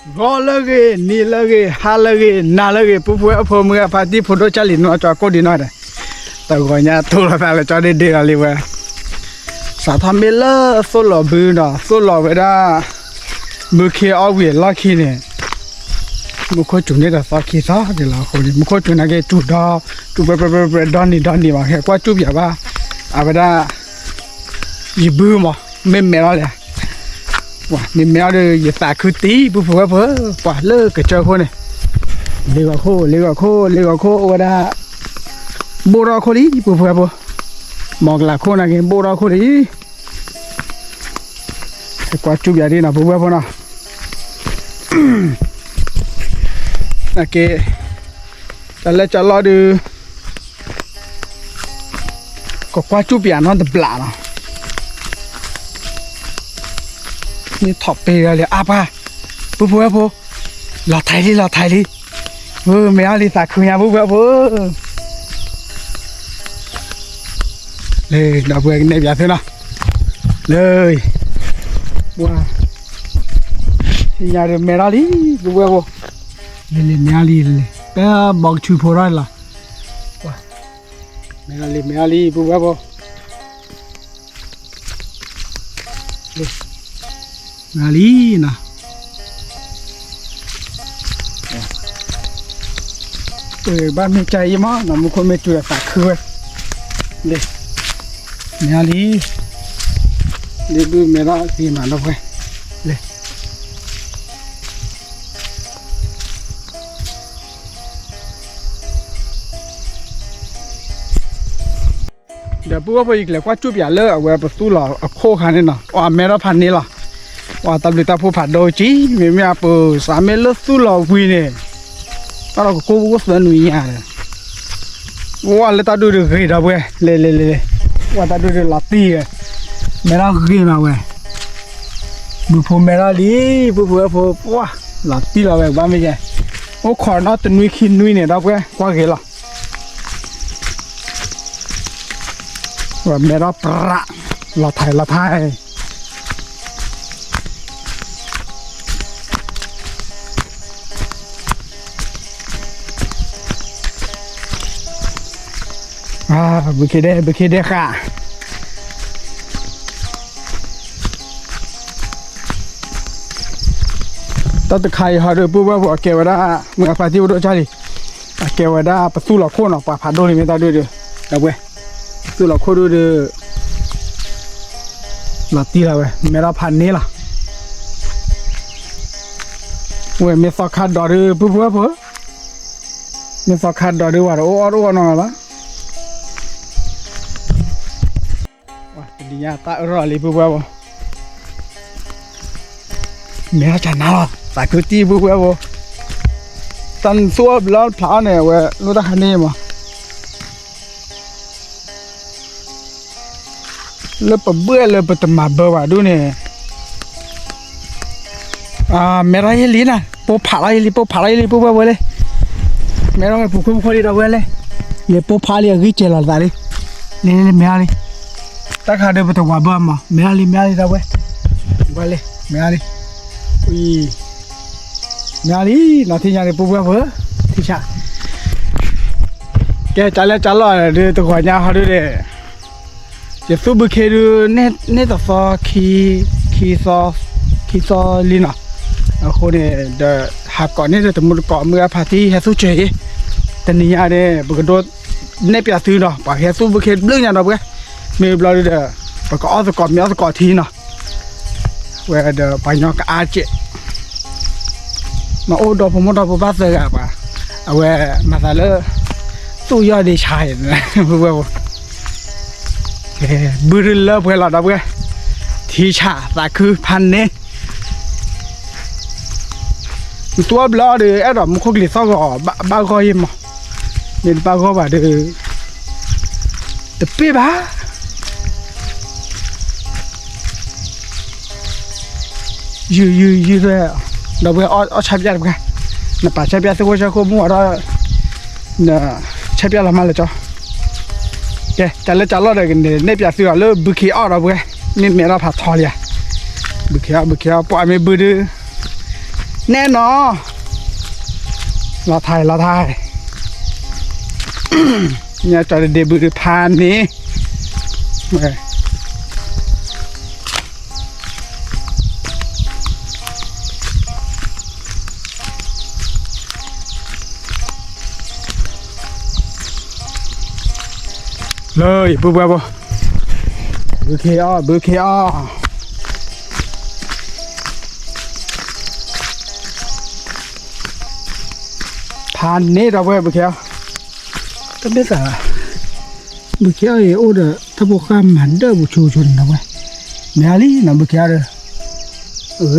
lagi, ni lagi, hal lagi, na lagi, pupu apa muka pati foto cali no cakap di mana. Tahunya tu lah kalau cari dia kali weh. Saat ambil solo benda, solo benda, mungkin awal laki ni. Mungkin cuma dah sakit sah je lah kau ni. Mungkin cuma ke cuda, cuba dani macam kau cuba apa, apa dah ibu mah, memang lah. Wah, memang ada ya tak kuti, bukan apa, wah le kecil kau ni. Lega kau, ada bora kau ni, bukan apa. Magla kau nak ke bora kau ni. Kau cuba jadi nak bukan apa nak. Okay, cala tu, kau cuba nak terbelah lah. Ni top pay apa? Bukan apa? Latai li. Mea li tak kunya bukan apa? Le, dah buat ni biasa lah. Le, wah, ini ada merah li bukan apa? Le mea li le. Bang cuci lah. Wah, merah li bukan apa? Ngali na. Ba mi chai ma na mu ko me tu ta khue. Le. Ngali. Le bu mera si ma no kwe. Le. Dah bu apa ikle kwa chu bia le awe pa tu la a kho khan ni na. Wa mera phan ni la. Wah tapi tak pun pada ci, memang apa sambil lesu lah punya. Kalau kau bos benunya. Wah letak dulu ke dah boleh, le. Wah tak dulu latih. Merah ke mana boleh. Bukan merah li, bukan apa. Wah latih lah boleh, bami je. Oh korna tu nui ni dah boleh, kau ke lah. Wah merah perak, latai. Begitu kah? Tadi kai hari buat kewada mengapa dia udah cari kewada pesul aku nak padu ni minta dia, dah boleh pesul aku dia latih lah weh, merah panen lah, weh mesakat dari buat apa? Mesakat dari orang apa? Dia tak roli bukan apa. Mereka cina tak kuti bukan apa. Tan suap belau pelan ni, weh, lu dah ni mah. Lepas buat lepas tempat bawa tu ni. Mereka ini na, popalai li bukan boleh. Mereka bukan kali dah boleh. Le popalai lagi celah tadi. Ni mereka ni. Tak ada betul wabah mah, meali dah boleh, meali, meali, nanti nyari pupuk apa, tidak, ke cala dia tu banyak hari deh, jadi berkeru net tu kisah lina, aku ni dah hakkan ni tu mula kau mula parti hasil ceh, taninya deh berkedut net biasa dah, pakai hasil berkeru belum dah boleh. Mei belah dia, perkara sekolah tina, weh ada banyak aceh, mak odo pemuda bahasa apa, weh masalah tu ya di cai, bukan, berlah bukan dah bukan, tisha tak ku panen, tua belah dia ada muka gelisah bagai ini mah, ni bagai apa dia, tapi bah. You dah boleh capai apa? Nampak capai tu aku mau ada, capai lah malah cah. Okay, calo dah ni biasa lah, buki ada boleh. Ni merah patah ya. Buki apa? Ame berde แน่นอนเราไทยเนี่ยจอดเดบุริพานนี้เลยบุบบุบบุเคอพานนี้เราไปบุเคอก็ไม่สาบุเคอโอ้เด้อถ้าพวกข้ามหันเด้อบุชูชนนะเว้ยเมียลี่นะบุเคอเด้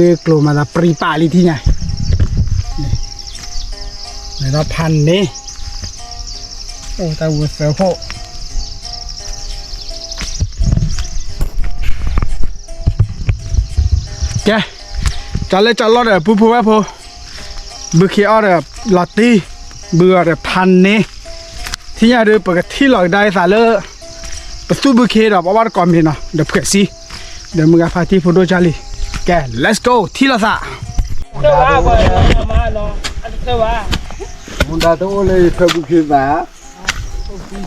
อกลัวมาละปรีปาลีที่ไงนี่เราพันนี้โอ้แต่วัวเสือโผแกจัดเลยจัดรถเด้อปุ๊บว่าพอบุเคอเด้อลอตตี้เบื่อเด้อพันนี้ที่ยาเดือปกติหลอกได้สาเลประตูบุเคดอกว่าก่อนมีเนาะเดี๋ยวเผื่อสิเดี๋ยวมึงพาที่โฟโต้จารีแก let's go ที่ละสะเจ้าว่าบ่มาเนาะอันเจ้าว่ามุนดาโตเลยเพิ่มบุเคบ้า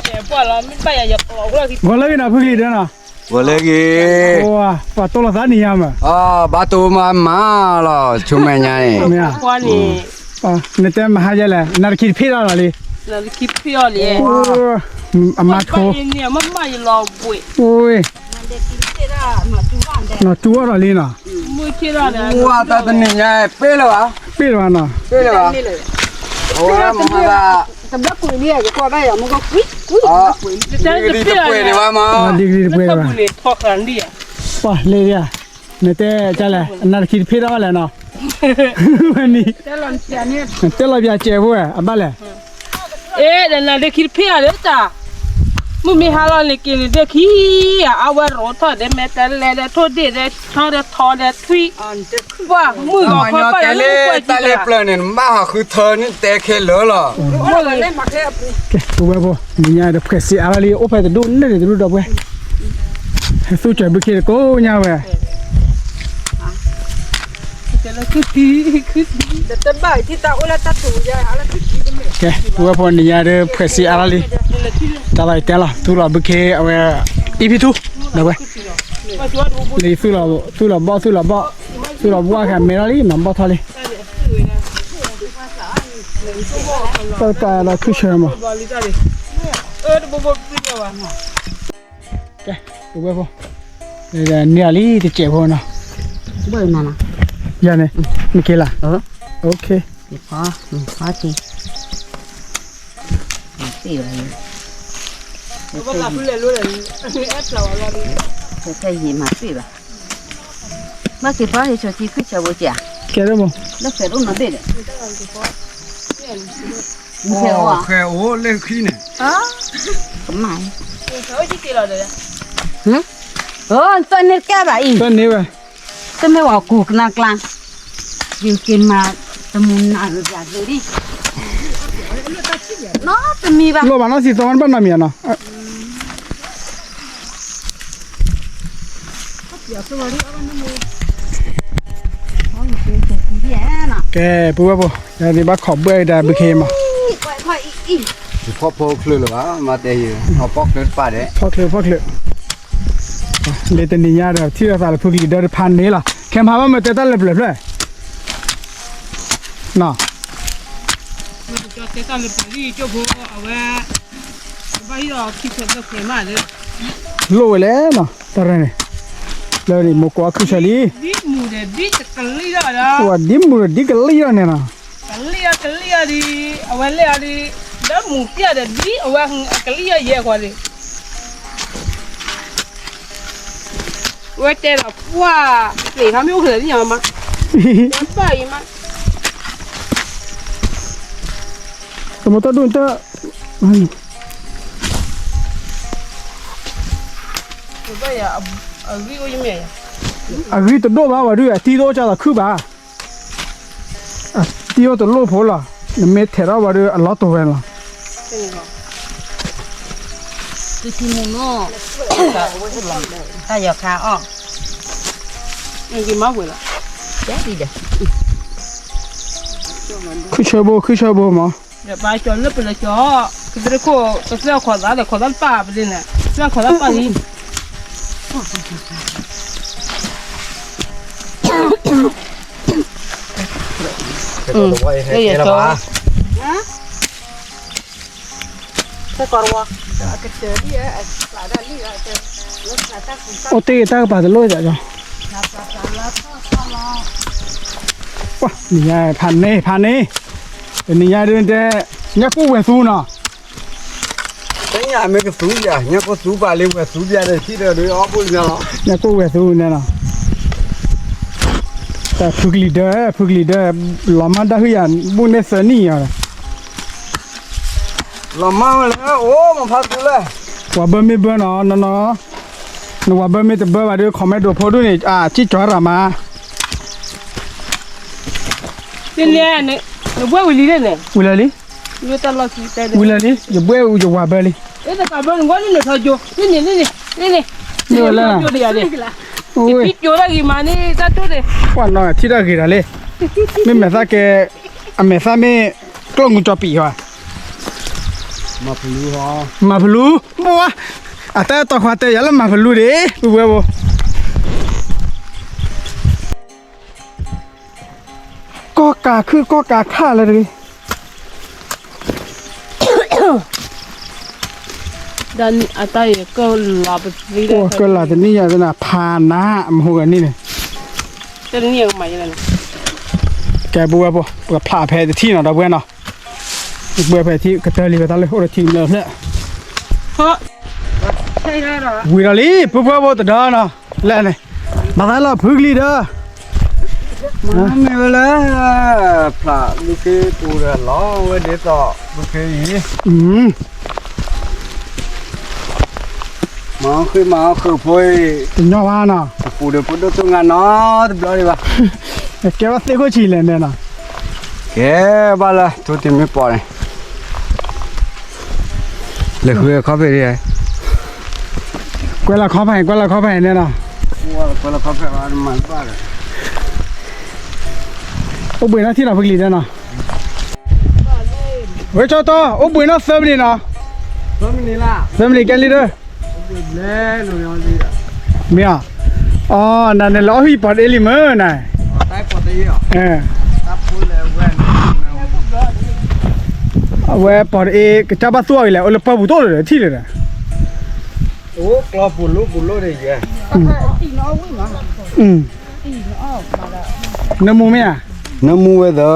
แช่ป่ะเราไม่ไปอย่าปลอกเลยก็เลยนะพึ่งดีเด้อเนาะบ่เลยกีโอ้ปะโตละสะนี่ยามอ่ะบาตูมาล่ะชุแม่ใหญ่เนี่ยพอนี่เนี่ยแต่มหาใจแหละนาคิดพี่แล้วล่ะแล้วคิดพี่อ่ะเลยโอ้อามาโทเนี่ยมันไม่รอบุยโอ้ยมันได้กินเสร็จแล้วมาจุวันเด้เนาะจัวล่ะลีน่ะมื้อคิดแล้วเนี่ยว่าตาตนี่ใหญ่เป้แล้ววะเป้แล้วเนาะเป้แล้ววะโอ้ยมันว่าสำหรับปุ๋ยเนี่ยจะพอได้อ่ะมันก็กุ้ยปุ๋ยจะดีจะเป้เลยว่ามาดีเป้ว่าปุ๋ยเนี่ยทอกันดิอ่ะป่ะเลยอ่ะเนี่ยแต่จะแหละนาคิดพี่แล้วแหละเนาะวันนี้แต่ลอนเสียเนี่ยแต่เราอย่าเจ็บเว้ยอ่ะบ้าเลยเดี๋ยวนั่นเด็กคิดพี่อะไรจ้ะมึงมีฮาลอนเล็กนี่เด็กขี้เอาไว้รอทอดเด็ดแม่แต่เล็ดทอดเด็ดทอดเด็ดทุยว่ามึงก็ค่อยไปเลยตาเล็บเลยเนี่ยบ้าคือเธอนี่แต่เคเหลือหรอมึงเล่นมาแค่ปุ๊บปุ๊บมีเงี้ยเด็กเสียอะไรโอ้ไปแต่ดูนี่เดี๋ยวดูดอกเว้ยสู้ใจบุกเกอร์ก็เงี้ยเว้ยแต่ละคือแต่บ้าที่ตาอุลตาตูยาอะไรคือแกปุ๊บปุ๊บนี่เงี้ยเด็กเสียอะไรตาไหลแต่ละทุเราบุกเกอร์เอาไว้อีพีทูเดี๋ยวเว้ยเลยสู้เราบ้าแค่เมล่าลีน้ำบ้าทะเลแต่การเราคือเชื่อมั้ยแกปุ๊บปุ๊บเนี่ยลีที่เจ็บหัวนะบ่อยมานะยาเนี่ยมิเคล่ะโอเคพอทีตีเลยก็หลับเลยรู้เลยแอปเราเราใช่หิมะสิบ่ะมาสิพอให้ชดที่คือชาวจ้ะแกได้บ่แล้วเสร็จแล้วนั่นเด้โอ้โหเล่นขี้เนี่ยทำไมเขาที่ตีเราเลยตัวนี้แก่บ่อีตัวนี้เว้ยตัวไม่ว่ากูกนักลังอยู่กินมาตะมุนอะไรแบบนี้เนาะจะมีบ่โลบานาสิตอนบ้านน่ะมีเนาะแกปุ๊บปุ๊บเดี๋ยวบ้าขอบเบื่อได้บุเคมาพ่อคลือหรือวะมาเตยเอาปอกเดินป่าเด้พ่อคลือเลยแต่นี่ยาเดี๋ยวที่เราสารพูดเดี๋ยวพันนี้ล่ะแค่มาว่ามันจะตั้งเลยน่ะจะตั้งเลยปีจะพอเอาไว้ไปรอคิดเสร็จแล้วเขียนมาเลยโลแล้วเนาะตอนนี้เลยนี่มุกว่าคือเฉลี่ยดิมูเดดิจะกลีแล้วนะว่าดิมูดิกลีแล้วเนี่ยนะกลีดิเอาไว้เลยดิแล้วมูเตี้ยเดดิเอาไว้กลีเยอะกว่าดิว่าแต่ละว่าเหลือทำไม่โอเคที่ยังมามันไปมั้ยสมมติดูเตอไปอ่ะวิวยังไงวิตัวโดบ้าว่าด้วยตีโดจ้าละคือบ้าตีโดตัวโลพอละเมทเทราว่าด้วยลอตโต้เวล่ะคือที่มุโน่ถ้าอยากขาออกนี่กินมาเวล่ะแจ๊ดีเด้อ คือชอบมั้ง เดี๋ยวไปจนเลิกไปเลยจ้อคือจะโคจะเสียขวดละเดี๋ยวขวดละป้าไปเลยเนี่ยเสียขวดละป้านี่ cái đó bà แต่ก่อนว่า โอเต้ตากป่าจะลอยจ้ะจ้ะว้านี่ยายพันนี่นี่ยายเดินแต่ยักษ์กูเวซูเนาะ cái nhà mấy cái sú nhà nhá có sú bà lên cái sú nhà này khi nào đứa ó bùi nhau ยักษ์กูเวซูเนี่ยเนาะแต่ฝึกลีเดอร์หลอมมันได้คืออย่างบุญในเสนีอ่ะ làm mau lên ô mà phát tú lên ว่าเบอร์ไม่เบอร์เนาะหนูว่าเบอร์ไม่แต่เบอร์ว่าเดี๋ยวคอมเมนต์ดูโพสต์ด้วยนี่จิ๊จ่อรามา เนี่ยเนี่ยเดี๋ยววิลีเนี่ย วิลลี่ อยู่ตลอดที่แต่ วิลลี่อย่าเบื่ออย่าว่าเบอร์ลี่ แต่ก่อนมันก็นี่เธออยู่นี่อยู่เดียวเนี่ย โอ้ย พี่อยู่แล้วกี่มานี่จะจุดเลย ว่าน้อยที่ได้กี่ละเลยไม่แม้แต่แกไม่ทราบไม่กล้องกุญแจปีว่ะ mà phải lưu ho มาพลูบัวแต่ต่อความแต่อย่าละมาพลูเด้บัวบัวก็กาฆ่าเลยดิ dan atai ke labet โอ้ก็ละแต่นี่อย่าจะน่ะพานะมหัวนี่เนี่ย แต่นี่ยังไม่เลย แกบัวพลาแพ้ที่เนาะดอกบัวเนาะบัวแพ้ที่กระเตลีกระตาเลยโอ้ทีมเลยเนี่ย เพราะใช่แล้วหรอ วิลลี่บัวตะดาเนาะแล้วเนี่ยมาได้ละพึกลีเด้อ mà mày về lấy phá lúc cái tu là lo với để tọ lúc cái gì มาคือพอย เป็นย่อว่าเนาะ ปูเดี๋ยวปูตัวงานเนาะตัวเดียวดีป่ะ แกว่าเตะก็ชีเลยเนี่ยเนาะ แกบ้าละตัวที่ไม่ปอเลยเลยคุยเขาไปดิไอ้ กว่าละขอไปเนี่ยเนาะ ว่าคนละเขาไปว่ามันบ้าเลย โอ้บุญนะที่เราพึกลีเนี่ยเนาะเฮ้ยเจ้าตัวโอ้บุญนะเสริมนี่เนาะ ตัวมันนี่ล่ะ เสริมนี่แกลีเด้อ เล่นหนูยังดีอ่ะ เมียอ๋อนั่นเนี่ยล้อพี่ปอดเอลิเมอร์น่ะ ใต้ปอดได้อ่ะ ตับพูดเลยแว่น เอาไว้ปอดเอกจับบ้าตัวอีแล้วเอาละปะบุโตเลยที่เลยนะ โอ้กลอบุลุได้ยัง น้ำมูไหมอ่ะ น้ำมูเวดอ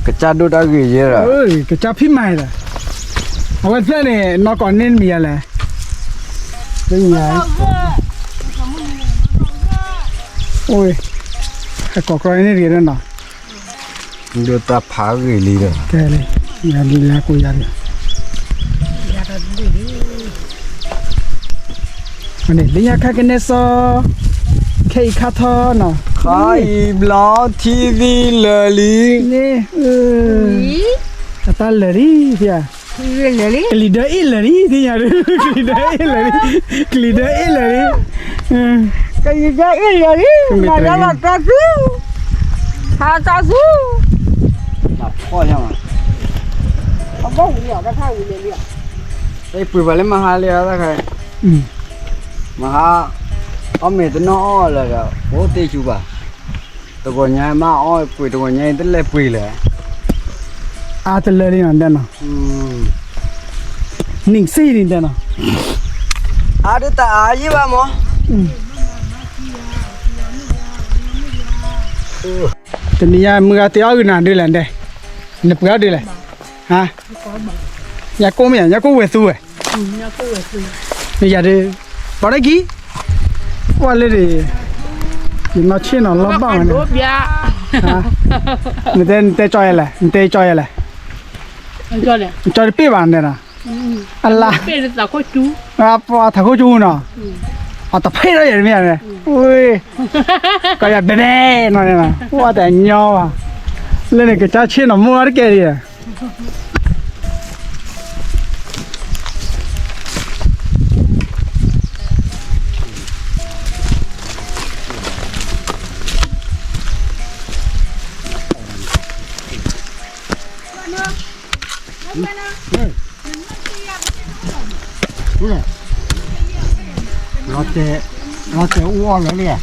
กระจัดดูได้กี่เยอะ เอ้ยก็จับพี่ใหม่ละเอาไว้เพื่อนเนี่ยนอกก่อนเน้นมีอะไรเป็นไงโอ้ยไอ้กอกรอยนี่เรียนนั่นเนาะ ดูตาผากี่ลีเด้อ แกเลยอย่าลีลากูอย่าเลยอันนี้เลี้ยงข้ากันเนี่ยซอแค่อีกข้าทอเนาะ ขายบล็อกทีวีเลยลิ นี่kata lari dia kelida lari dia kelida lari kelida lari Ada lah tasu. Ha tasu. หลับพ่อใช่ไหม Apa dia dah tahu dia. ไอ้ปุ๋ยไปเลยมาหาเลยอะไรใครมาหาเอาเม็ดน้อเลยก็โอ้เตจูบ่ะตัวใหญ่มาอ้อยปุ๋ยตัวใหญ่ตั้งแต่ปุ๋ยเลย at lari andana ning sei ni dana อาดูตาอายี่บ่ะหมอ tenia mga tia na de lan de ne pga de la ha ya ko me ya ko we su we Ya ko we. ni ya de pare ki wa le de ni ma chin no lo ba ne Lo bia. ha ni te choi la ni te choi la Cho nè. choi pe ba ne na Allah Bây giờ tao có chú. pa tha ko chu no ta phai ra ya me ne ui ka ya de de no ne na wa ta nyo à lên này cái cha chin nó mua cái gì à nó sẽ uống nữa nè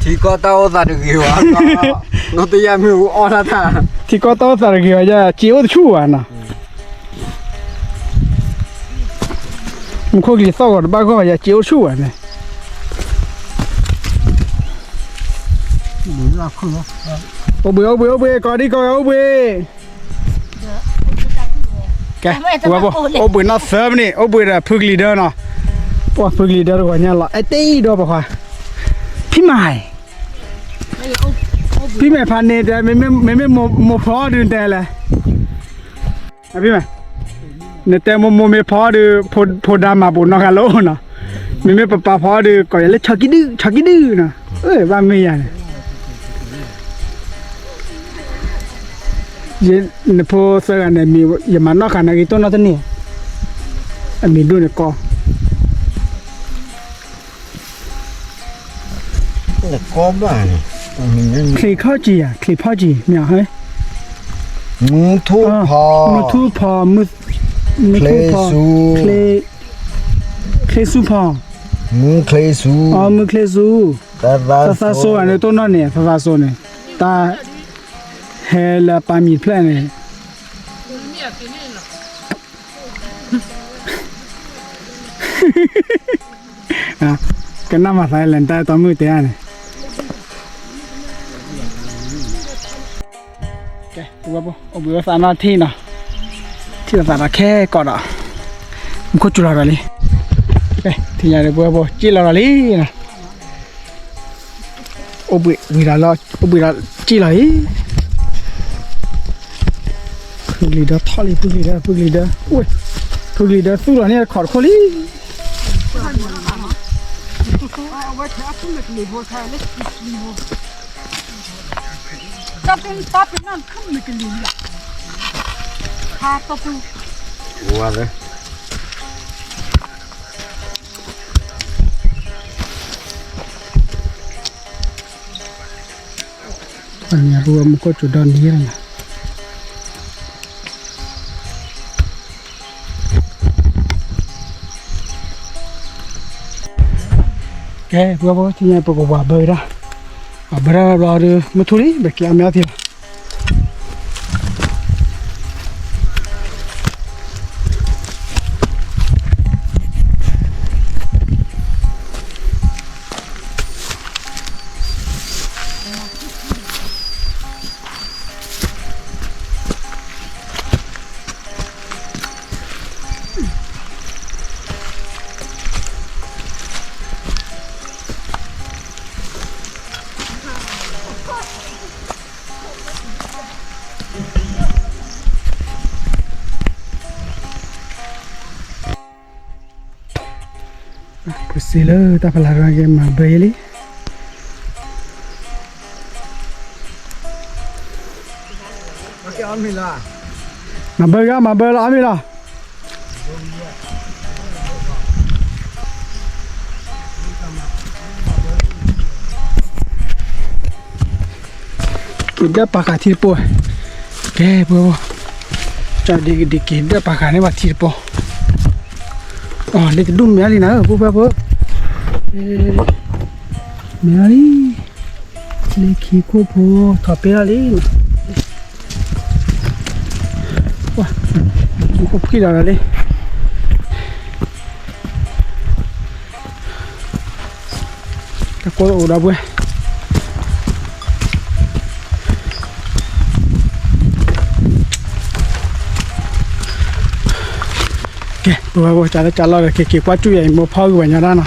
thì có tao ra được nhiều à nó tự nhiên mình uống ra thà ที่ก็ต้องสารเกี่ยวจะจิ้วชั่วนะมันคุยต่อกันบ้างก็จะจิ้วชั่วนะ mình là không ô bự coi đi coi ô bự cái qua bộ ô bự nó sớm nè ô bự là phước leader nó哇phước leader rồi nha là tí đó bà khoaพี่ใหม่พี่ใหม่พันเนี่ยแต่ไม่โมพอดื่นแต่เลยพี่ใหม่เนี่ยแต่โมไม่พอดื่นพอดามาบุญนอกกันโลนะไม่ปะพอดื่นก่อนเลยชักกี้ดื้อนะว่าไม่ยังยันพอสักอันเนี่ยมีอย่ามานอกกันนะกี่ต้นนั่นนี่มีดูเนี่ยก็ là có mà mình คลีข้าวจีอ่ะคลีพ่อจีมีอะไร mưa thu มือ phò ทูพอมือทูพอเคลซูพอ mưa khay su อ๋อมือเคลซู ta ซาโซอันนี้ต้นนั่นเนี่ยซาโซเนี่ยตาเฮลปามีเพลนเนี่ยอ่ะกันน้ำมาใส่เลนตาตัวมือเตี้ยเนี่ยแกตัวบ่เอาเบื่อสามนาทีเนาะที่เราตัดแค่ก่อนอ่ะมันก็จุฬาเลยแกที่ยาเลยบัวบ่จีฬาเลยนะโอ้เบื่อวีระล้อโอ้เบื่อจีฬาเลยพึ่งลีเดอร์ท่อลีพึ่งลีเดอร์อุ้ยพึ่งลีเดอร์สู้แล้วเนี่ยขอดคนลีตับนั่นขึ้นไม่กันลีอ่ะพาตบ qua đấy อันนี้รวมก็จุดด้านนี้นะแกบัวบัวที่นี่ปกว่าเบอร์ละเบอร์รอดูมาทุลีแบบกี่อเมริกาPusilo tak pernah lagi mabeli. Pakai amila. Mabel amila. Kita pakai tirpo. Okay, bu. Jadi kita pakai ni buat tirpo. Oh, ni kedum meli na, bu. Meli. Leki kopo, tapi ali. Wah, kopo kira ali. Takut udah bu. Kệ, bữa trả lời cái quá chú vậy một phao của nhà đó nè,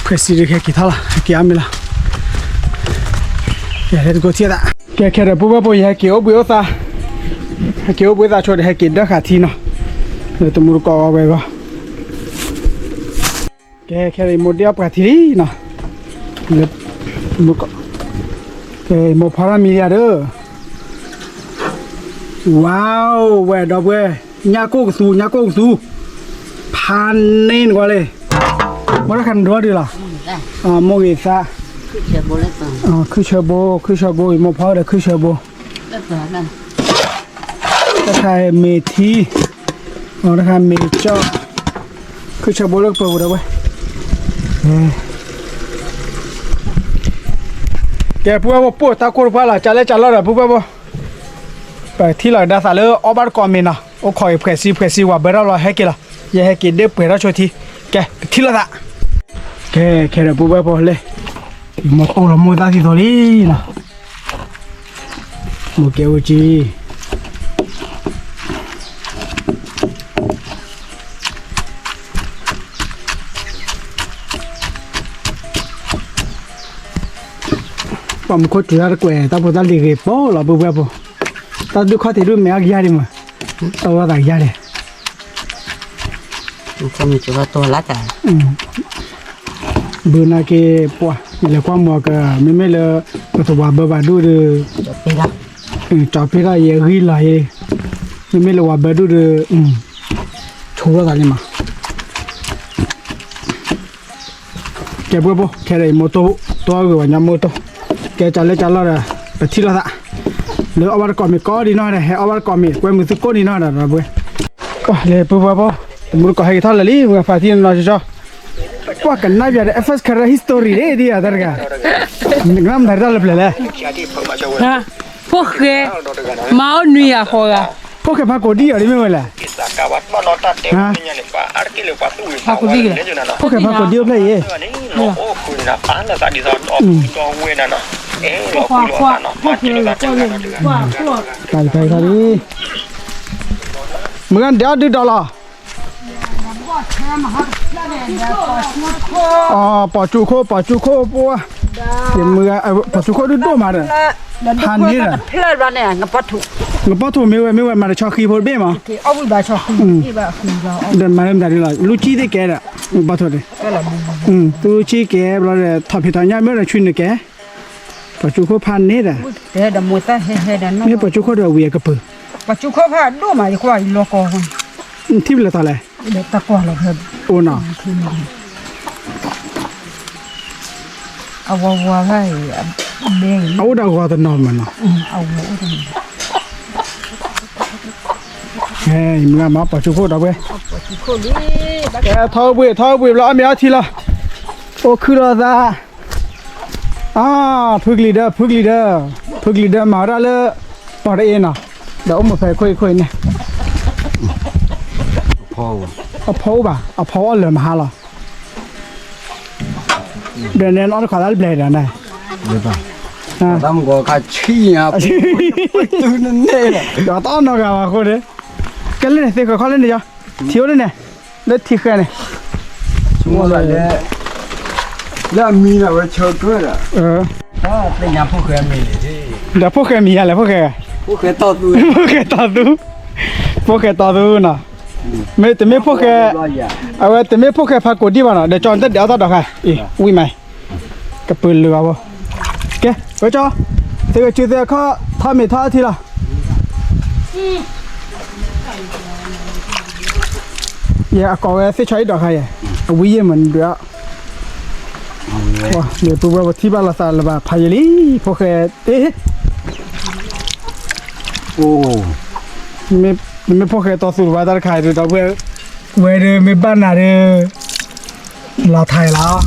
phải xí được cái thao là cái ám là, kệ let's go thiệt ạ, kệ rồi bữa giờ kiểu bữa ta cho để cái đó khả thi nè, rồi tụi mình có về vào, kệ rồi một điệp khả thi nè, rồi một kệ một phao mi ra đó, wow về đó về nhà cô su pan nên qua đây mà nó khăn đua đi là mua gì xa cứ chờ bố một phao để cứ chờ bố นั่น ตะไคร้เมทีอ๋อตะไคร้เมเจ้าคือชาวบ้านเลิกปลูกแล้วเว้ยแกพูดว่าปวดตาโคตรพาละจะเล่จะเล่าละพูดว่าไปที่หลังดาสาเลออบาร์กอมินะโอ้คอยเพรสซีว่าเบอร์เราให้กี่ละอย่าให้กี่เด็บเปิดเราช่วยทีแกที่ละแกเราพูดว่าพอเลยมาโตละมูตาที่ตัวนี้นะมูเกวจีผมก็จุดอะไรก็เอแต่พอตอนเด็กๆพ่อเราพูดว่าพอตอนดูข้อที่ดูไม่อยากมาตัวอะไรยากเลย ก็มีจุดตัวละจ้ะ เบอร์นาเกปัวมีเลยความมัวก็ไม่เลยก็ตัวเบอร์บาดูดู จะไปละ จอดไปได้ยังรีไลไม่เลยว่าเบอร์ดูดูชัวร์อะไรมาแกบัวบัวแค่ไหนมอโต้ตัวก็ว่ายังมอโต้แกจัดเลยจัดแล้วเลยไปที่ละหรือเอาวันก่อนมีก้อดีน้อยเลยเอาวันก่อนมีกวยมือซื้อก้อดีน้อยเลยนะบัวก็เลยปัวปัวมือก็ให้ท่านเลยมือฟ้าที่เราจะชอบว่ากันน่าจะเอฟเอสคาร์ฮิสตอรี่เลยดีอะไรกันนึกน้ำได้แล้วเลย ฮะพวกแกเมาหนีอะพอละ พวกแกพาโกดีอะไรไม่เลยฮะพวกแกพาโกดีอะไรเย่ ควาควาพวกแกก็เลยควาควา ไปดิเหมือนเดี๋ยวดูดอลลาร์อ๋อปอจูโคปัวเดี๋ยวมือปอจูโคดูดูมาเลยพันนี่แหละ เพลิดวันเนี่ยงับปัดถูก งปอถูไม่ว่ามาชอคีโพดเบ้มา ที่เอาไปบาชอบที่บาคุยเรา เดินมาเริ่มได้แล้วลูชีได้แกละปอถูเลยตูชีแกเราเลยทอดผิดทางยาไม่ได้ช่วยแกปอจูโคพันนี่แหละ แต่ดมวยตาเฮ็ดนั่น ไม่ปอจูโคเดือเวียกระปือ ปัจจุบันผ่านดูมาอีกว่าอีโลกอน ที่เป็นอะไร เด็กตะกวาเราเพิ่ม โอ้น่ะ เอาวัวให้เด้ง เอาดาวก็นอนมันเนาะ เอาวัวตรงนี้ เฮ้ยมึงมาปอจูโคดเอาเว้ย ปัจจุบันนี้ แกท้อบุยแล้วไม่เอาทีละโอ้คืออะไรพึกลีเดอร์มาได้เลยปอดเองน่ะเดี๋ยวมาไปคุยเนี่ย พ่อ เอาพอป่ะเอาพอเลยมาหาเราเดี๋ยวนี้น้องขอได้เบลดนะ เลยป่ะทำก็ขาชี้อ่ะตื่นเนี่ย เดี๋ยวต้อนน้องกันมาคนเดียวกันเลยสิเขาเล่นเดี๋ยวเที่ยวเลยเนี่ยเล่นที่แค่เนี่ย ช่วงอะไรเนี่ยแล้วมีอะไรเชิญด้วยอ่ะเป็นยังพวกแกมีที่ เดี๋ยวพวกแกมีอะไรพวกแก ต่อตู้ พวกแกต่อตู้น่ะไม่แต่ไม่พวกแกเอาไว้แต่ไม่พวกแกพากดดีป่ะน่ะเดี๋ยวจอนเดี๋ยวต่อใครอุ้ยไหมกระปืนเรือวะแกไปจอ这个就在看他没他提了。也搞个非常一道开耶，威严门对啊。哇，你不把我提拔了啥了吧？拍里破开诶。哦。没破开到处把它开的，到为的没办那的老太了。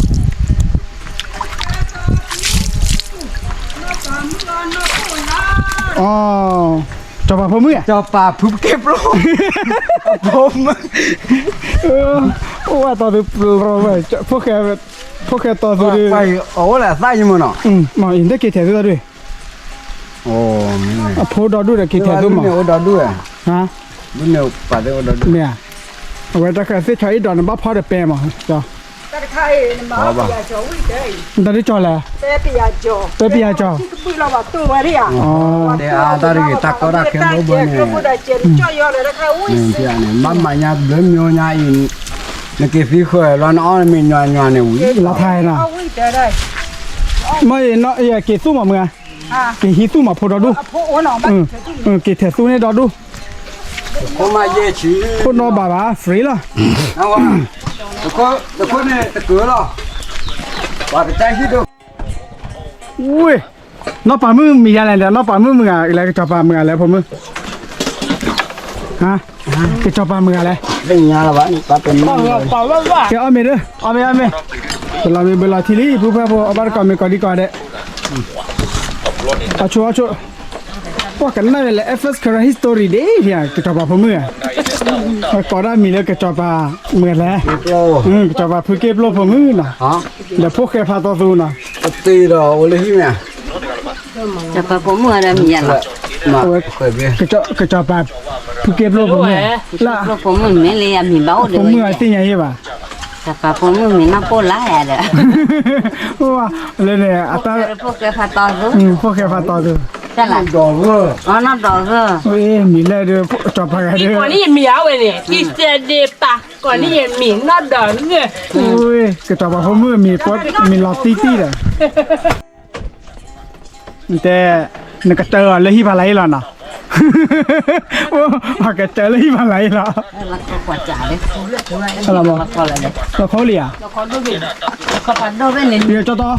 哦，找把破木呀？找把破给不？破木。我到底不知道喂，破开到处的。ไปเอาละใส่ยังมั้งเนาะมาอินได้กี่แถวตัวด้วยโอ้ไม่ พอดอดูได้กี่แถวตัวมา เนี่ยดอด้วยฮะ รุ่นเนี่ยป่าเดียวดอด้วยเนี่ยเอาไว้ตะแคงเสียใช้ดอนบ้าพอได้แปะมาจ้ะ ตะไคร้มาอย่าจ่อวิ่งได้ ตอนนี้จ่อแล้ว เปียจ่อ เปียจ่อ ปุยเราว่าตัวว่าเนี่ย อ๋อ เดี๋ยวอาตาริตะกอระเข้บ่บ่เนี่ย ก็ได้เจนจ่อยอเลยนะคะอุ้ย เนี่ยเนี่ยมันมาญาเบิ่มโยญาอินนี่คือฟิขร้อนอ้อนมีญาเนี่ยอุ้ย ลาไทยน่ะ เอาวิ่งได้ ไม่เนาะอย่าเกสู้มาเมื่อเกฮิสู้มาพอดอดู พวกน้องบ้าน เกแถวสู้เนี่ยดอดู ผมมาเยชี พวกน้องบ้าฟรีละ เอาว่าตะโกเนี่ยตะเกือละว่าไปใจที่ดู อุ้ย นอกป่ามือมีอะไรเดี๋ยวนอกป่ามือมึงอะไรกระจอบป่ามึงอะไรผมมึงฮะกระจอบป่ามึงอะไร เรื่องยาละวะนี่ป้าเป็น Bảo bảo bảo. เจ้าเอาเมด้อเอาเมเวลาทีนี้ผู้พ่อเอาบ้านก่อนมีก่อนดีก่อนเด้เอาชัวว่ากันนั่นแหละ FS Current History เด้เนี่ยกระจอบป่าผมมึงก่อนได้มีแล้วกระจอบป่าเมื่อแล้ว โอ้ กระจอบป่าผู้เก็บโลผมมึงน่ะ ฮะ แล้วพวกแกพาต่อสู้น่ะ ตีดอกโอเลยที่เนี่ย จะไปผมเมื่อไรมีอะไร มาเคยเบี้ย กระจอบป่าผู้เก็บโลผมมึงละ เราผมไม่เลยมีเบา ผ เด้ มมึงไอ้ที่ยังไงบ่ จะไปผมไม่มีน้ำปูไหลเด้อ ว่าเลยเนี่ยอัตรา พวกแกพาต่อสู้ พวกแกพาต่อสู้ จะละ ดอกเว้ย อ๋อน้ำดอกก็ โอ้ยมีเลยเด้อจอบไปกันเด้อ Còn đi mía vậy nè, đi xe đẹp ta. Còn đi miếng nó đỡ nữa. โอ้ยกระจอบผมมือมีปดมีลอตตี้เลยแต่นึกเจอเลยที่พาไหลแล้วนะโอ้พากเจอเลยที่พาไหลแล้ว แล้วก็กวาดจ่าเลย อะไรบ้าง แล้วก็อะไรเลย เราเขาเหลี่ย ก็ปัดโดเป็นเลย เดี๋ยวเจ้าต่อ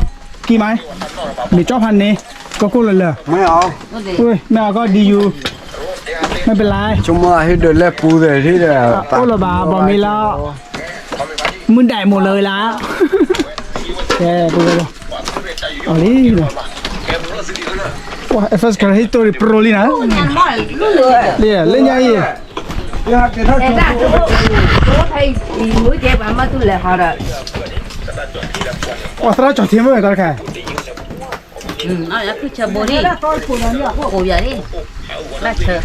กี่ไม้มีเจ้าพันนี้ก็กู้เลยเลย ไม่เอา โอ้ยแม่ก็ดีอยู่ไม่เป็นไร ชั่วโมงให้เดินแลกปูเลยที่เดียว โอ้ละบาบอมีแล้วมึงได้หมดเลยละแกดูเลยเอาดิว้า FS Current History Pro ลีนะ งานบ่อยรู้เลย เล่เล่นยังไง แต่ได้ตัวไทยมือเจ็บมาตัวเลยเขาเด้อ ว่าสระจอดที่มือตอนแค่ เอาอย่าคือชะโบนี่โอ้ยอย่าดิมาเถอะ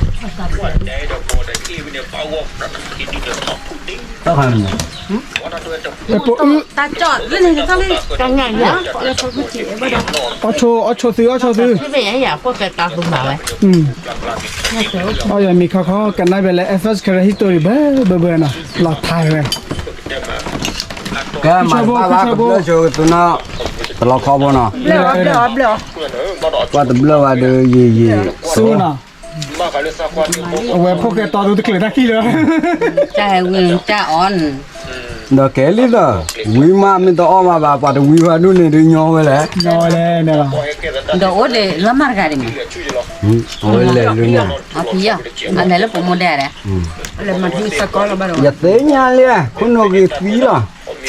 ต้องทำ ไอ้ปุ๊ ตาจอดเล่นให้เขาเลยกันไงเนี่ย เอาโชว์ซื้อที่เป็นอย่างพวกแกตาตุ้มมาไว้ เอาอย่างมีเขากันได้ไปแล้ว FS Current History เบื่อน่ะหลอดไทยเลย แกมาบ้าบ้ากับเลือดโชว์ตัวน่ะตลอดคอบน่ะ Bleu, bleu, bleu. ว่าแต่เลือดว่าเดือยยี่ สู้น่ะเอาไว้พวกแกต่อดูตะเกียบตะกี้เลย จ้าวิงจ้าอ่อน เด็กแก่ลิด้าวิมาไม่ต้องออกมาบ้าป่ะแต่วิมาดูนี่ดูยองไปเลย นอนเลยเนี่ยล่ะ เดี๋ยวโอ้เดี๋ยวละมาร์การิม โอ้ยเลยดูเนี่ย เอาพี่อ่ะอันไหนละผมโมเดลเลยเลยมาที่สกอลบ้าน อย่าเตะยาเลยคุณโอเคฟีล่ะ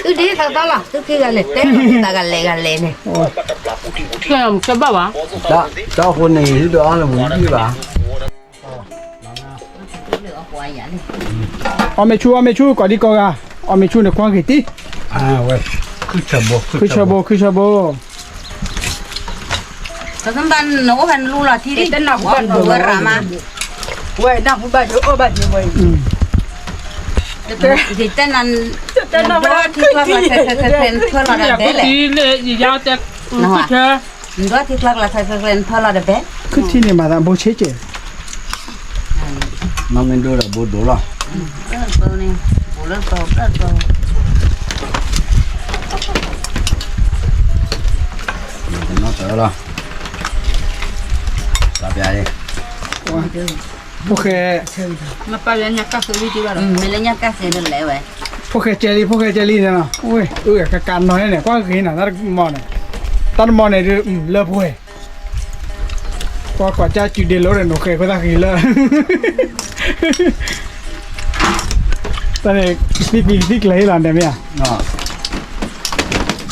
ตัวดีสักตัวละตัวที่กันเลยเต้ตากันเลยเนี่ย Kèm cho bà bà. จ้าเจ้าคนนี้ที่ดูอ่ะละมุนที่บ้า เอาไม่ชูก่อนดีกว่าเอาไม่ชูในควางกี่ตี เว้ยคือชาโบ ก็ต้องบันหนูพันรู้ละที่นี่เป็นหนักบันเบอร์รามา Vậy nào cũng bà chỗ bà gì vậy. ที่เต้นนั้นเต้นนั้นที่คลักละเทนเพื่อเราได้เบล Tí lệ gì giao cho. Nào à? Chứ. ด้วยที่คลักละเทนเพื่อเราได้เบล คือที่นี่มาทำโบเชเจ มันไม่ดูละบูดูละ ตัวนี้บุเล่ตัว มันน่าเตะละตาใหญ่ โอเค Mà bà lên nhà các thứ đi chứ bà. ไม่เล่นยากาเสียเลยเว้ย พวกเจลี่เนี่ยเนาะโอ้ยการน้อยเนี่ยก็คือน่ะตันมอเนี่ยเลิกพูดก็จะจุดเดียวเลยโอเคก็ต้องคือเลิกตอนนี้พี่เลยหลังเดี๋ยวเนี่ย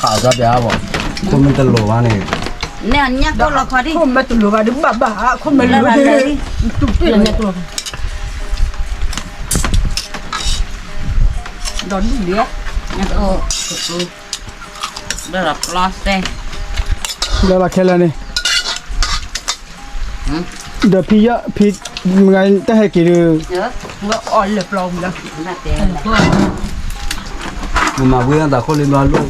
ข่าวตาใหญ่บ่คุณมันตลกวะนี่ เนี่ยยักษ์ก็รอคอยดิ Không mà tụi bà đứng bà không mà แล้ว lừa อะไร đi. ตุกตุกเนี่ยตัวโดนเลี้ยยักษ์โอ้ได้รับลอสเต้ เดี๋ยวเราแค่แล้วนี่เดี๋ยวพี่มึงไงจะให้กี่เดือน เยอะ Nó ỏi lợp lòng đó. น่าเต้ มันมาเบื่อแต่คนเล่นบอลลูก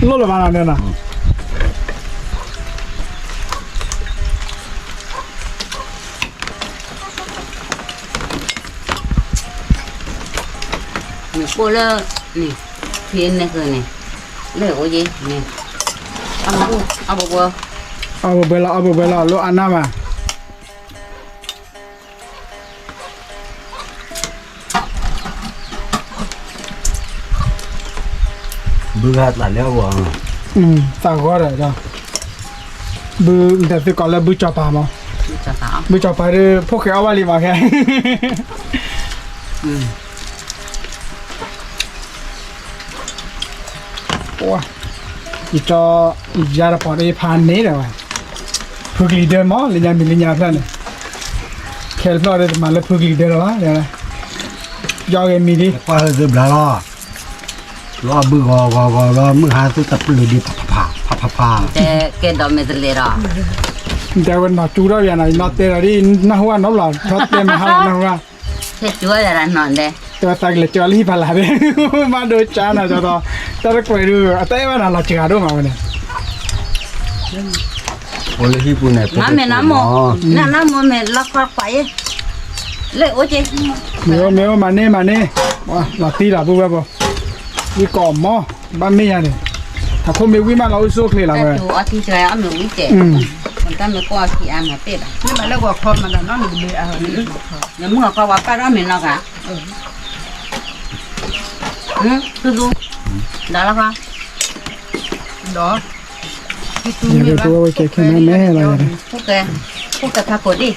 ลดลงมาแล้วเนี่ยนะ นี่กูเลิกนี่เพียนนี่คือนี่เลิกโอ้ยนี่เอาบุก เอาเบลล์ลดอันน้ำมา เบื่อหลายแล้วบ่ ตากก็ได้จ้ะ บูแต่สิก่อนแล้วบูจอปามั้ง จะตาม บูจอปาเลยพวกเขาเอาไว้ลีมาแค่โอ้ยอีจอยาระปอดไอ้พานนี้เลยวะพวกลีเดอร์มั้งลีนยามีลีนยาเพื่อนเนี่ยเคลพลอดเลยมาแล้วพวกลีเดอร์วะเดี๋ยวนะยอเกมีดิ qua giờ bla lo bự gò lo mưa hà tôi tập lười đi phà แต่เกดอมเมตเลระ แต่วันน่ะจูเราอย่างไรน่ะเตะอะไรน่ะหัวน่ะหล่อชอบเตะมาหาน่ะหัว เฮ็ดจั่วแต่ละนอนเด้ ตัวตากเลยจอลี่พลาดมาโดนจานะจอดแต่ละคนดูแต่ว่าน่ะเราจิกาดูมาวันนี้ Boleh hibu nih. น้ำแม่น้ำหมอน้ำหมอแม่ลักควักไปเลยโอ้เจ๊ เมียวมาเน่ว้าเราตีละปุ๊บปุ๊บวิกอมมั้งบ้านไม่ยังเนี่ยถ้าคนไม่วิ่งมาเราสู้เลยละ แต่ เว้ย จูอาทิตย์ละเอาหนูวิเจคนตั้งไม่ก็ขี้อ่างมาเป็ด นี่มาแล้วก็คนมันน่ะนั่นเลยอ่ะ เดี๋ยวมึงก็ว่าป้าเราเหม็นแล้วกันดูได้แล้วค่ะ ดอกที่ตู้ อย่า นี่ ไปตัวไว้แค่แม่อะไรเนี่ย พวกแกทาโกดิ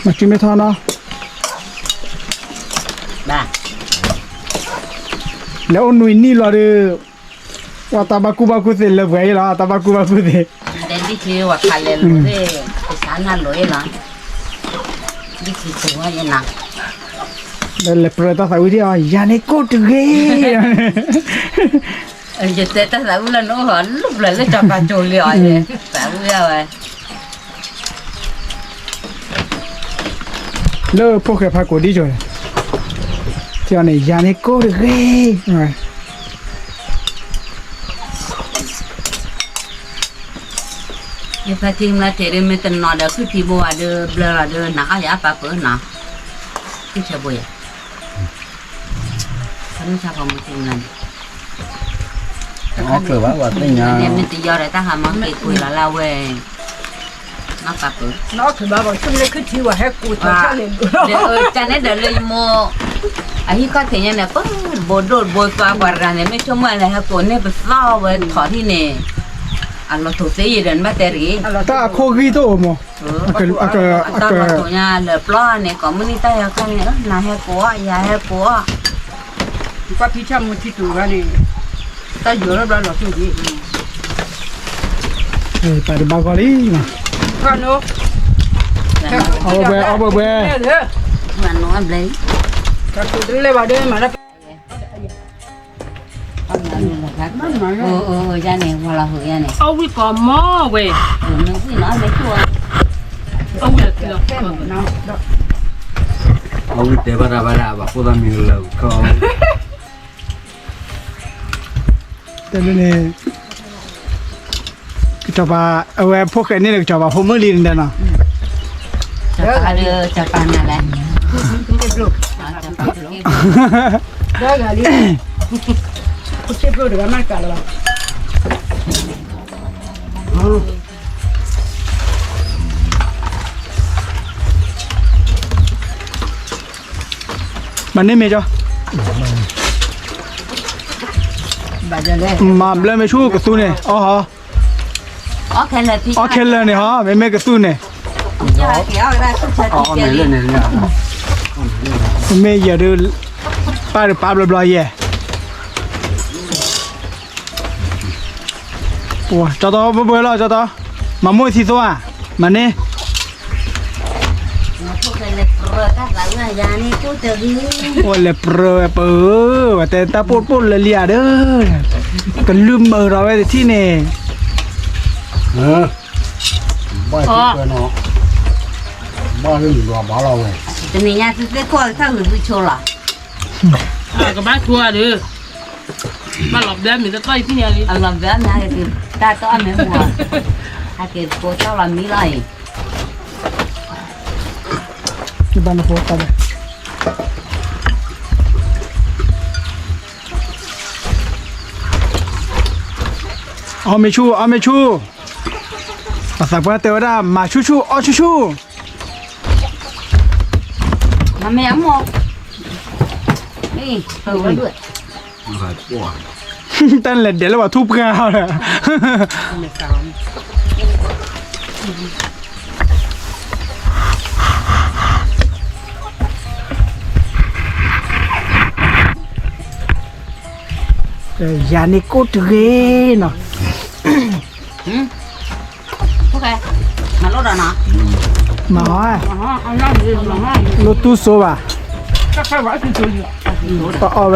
มาจิ้มไม่ทอเนาะ บ้า แล้วหนุ่ยนี่เราดูว่าตาบากูเสร็จแล้วเว้ยละตาบากูเสร็จ แต่ดิฉันว่าคันเลยเลยสารน่ะเลยล่ะดิฉันตัวยังน่ะ แล้วเลยเปิดตาสาวที่อ่ะยานี่กูตึกเก้ จะเตะตาสาวแล้วน้องหันลุกเลยแล้วจับปลาโจเลี้ยเลยสาวเลี้ยเลย แล้วพวกแกพากูดีจ้ะที่อันนี้ยานี่กูตึกเก้ ยังพาทีมละเทเรเมตันนอเดคือที่บัวเดเบลาเดนักอะไรปะเปิดนะคือเชบุยฉันชอบความจริงนั่น Nó cửa bác vật đấy เนี่ย nha. มันจะยอดแต่หามันเกิดคุยละลาเว้ยนักปะเปิด นอกคือมาบอกชุ่มเลยคือที่ว่าให้กูจะชาเลน เดี๋ยวจะเนี่ยเดี๋ยวเลยโมไอ้ก็ถึงเนี่ยปุ๊บบดโดดบดฟ้ากว่ารันเนี่ยไม่ชั่วโมงเลยฮะคนเนี่ยไปเฝ้าไว้ถอดที่เนี่ยอันเราถูกเสียเดินมาแต่รี ตาโคกีโตมั้ง ตอนเราตัวเนี่ยเลยปล้อเนี่ยก็มันนี่ตายกันเนี่ยนาให้ปัวยาให้ปัว ก็ที่ชามุที่ตู้กันนี่ตาอยู่แล้วเราสู้ดี เฮ้ยไปบ้านก่อนดิมา ก็เนาะ เอาเบอร์ เด้อ มันน้อยเลย ก็ตู้เลยว่าเด้อมาแล้ว ยาเนี่ยว่าเราเหยาเนี่ย เอาวิกอมมอเว้ย มันคือน้อยไม่ชัว เอาวิกอมน้ำ Ông tê bara bà cô ta mình lẩu có. แต่เนี่ยจะว่าเอาไว้พวกแกนี่เลยจะว่าผมไม่ลินเด้อเนาะ จะปานอะไร เด้อกะลิกูเจ็บรู้เดี๋ยวมันกันแล้ว มันนี่มีจ้ะ บาดเลย มาเบลไม่ชูกับตู้เนี่ยอ๋อฮะ อ๋อแค่ละที่ อ๋อเคลเลอร์เนี่ยฮะไม่กับตู้เนี่ย จะเกี่ยวอะไรก็ใช้ Ó này lên này nha. ไม่อย่าดูป้าหรือป้าบลอยๆแย่โอ้จอดต่อเบื่อแล้วจอดต่อมามุ่ยสิตัวมาเนี่ย พวกเลยเปิดก็หลังยานี่กูจะยืม โอ้เลยเปรย์เปรย์ว่าแต่ตาปูดเลยเลียเด้อก็ลืมเราไว้ที่นี่ bao nhiêu nó bao nhiêu đồ bảo lâu này แต่นี่ยาที่ข้อถ้าหือไปโชว์ล่ะ ก็บ้านทัวร์เด้อบ้านหลบแดนมีแต่ต้อยที่เนี่ยลิ อันลำแบบนี้คือตาตัวไม่หัวถ้าเกิดโคเจ้าลำมีไร ที่บ้านโคตรเลยเอาไม่ชูภาษาพม่าเตวดามาชูอ๋อชู มันไม่ยอมมองนี่เปิดไว้ด้วย Phải quả. ตั้งแต่เดี๋ยวเราว่าทุบข้าวเลย ยานี่กูตเรเนาะ โอเคมาลดแล้วนะ มาอ่ะ อันนั้นเรื่องอะไร รถตู้โซบ่ะ ก็แค่ว่าที่ตัวอยู่ ต่อเอาไป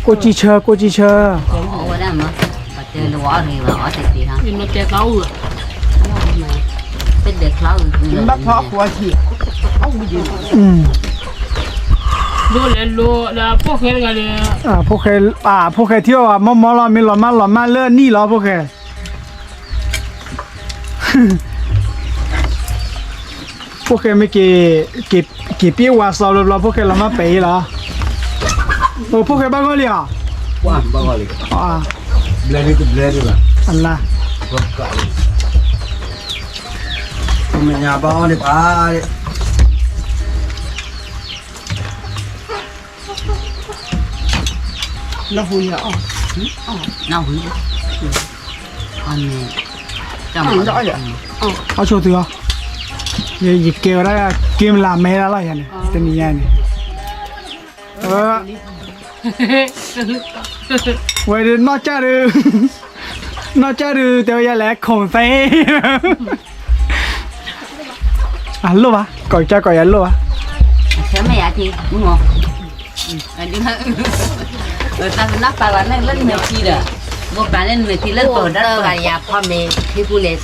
กูจีเชอ โอ้ได้มั้ยปัจจัยล้อนี่ว่าอ๋อติดฮะ เป็นมาแจกเราอ่ะ เป็นเด็กเขาอยู่ บักพอหัวฉีด ดูเลยดูแล้วพวกเขากันเลย พวกใครเที่ยวอ่ะมอเรามีหลอมาเลื่อนนี่เหรอพวกใครพวกใครไม่กี่ปีว่าสอบเราพวกใครเรามาไปเหรอโอ้พวกใครบ้างก็เลยอ่ะ Wah, bangalik. อ่า Blend itu blend lah. อันละ Punya abang ni pak. แล้วหุ่นอ่ะ น่าหุ่นอันนี้จำได้เลย เอาโชว์ตัวये के रहा है गेम ला मेरा ला यानी ते नहीं यानी वे nó cha được nó cha được tao ya lẽ khổng phê alo ba coi cha coi alo ba sớm mấy thì đúng không rồi ta nắp vào là lên nhiều chi đó một bạn lên về thì lên tổ đó là nhàพ่อแม่ที่ผู้เล็ก